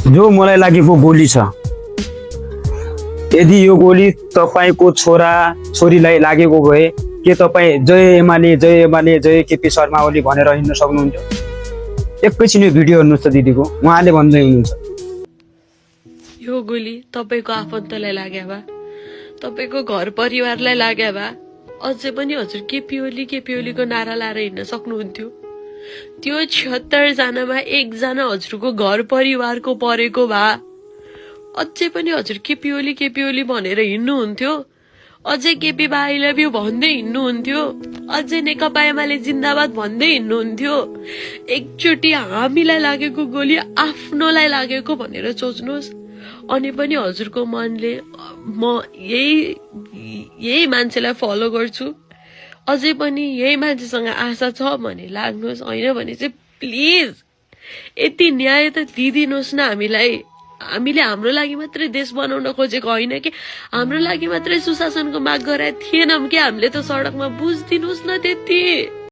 जो मलाई लागेको गोली छ, यदि यो गोली तपाईको छोरा छोरीलाई लागेको भए के तपाईँ जय एमाले जय एमाले जय केपी शर्मा ओली भनेर हिँड्न सक्नुहुन्थ्यो? एकैछिन यो भिडियो हेर्नुहोस् त दिदीको, उहाँले भन्दै हुनुहुन्छ यो गोली तपाईको आफन्तलाई लाग्या भए, तपाईको घर परिवारलाई लाग्या भए अझै पनि हजुर केपी ओलीको नारा लाएर हिँड्न सक्नुहुन्थ्यो। त्यो 76 जनामा एकजना हजुरको घर परिवारको परेको भए अझै पनि हजुर केपी ओली भनेर हिँड्नुहुन्थ्यो। अझै केपी बा आई लभ यु भन्दै हिँड्नुहुन्थ्यो। अझै नेकपा एमाले जिन्दाबाद भन्दै हिँड्नुहुन्थ्यो। एकचोटि हामीलाई लागेको गोली आफ्नोलाई लागेको भनेर सोच्नुहोस्। अनि पनि हजुरको मनले म यही मान्छेलाई फलो गर्छु, अझै पनि यही मान्छेसँग आशा छ भने लाग्नुहोस्, होइन भने चाहिँ प्लिज यति न्याय त दिदिनुहोस् न हामीलाई। हामीले हाम्रो लागि मात्रै देश बनाउन खोजेको होइन कि, हाम्रो लागि मात्रै सुशासनको माग गरेका थिएनौँ कि हामीले त सडकमा बुझिदिनुहोस् न त्यति।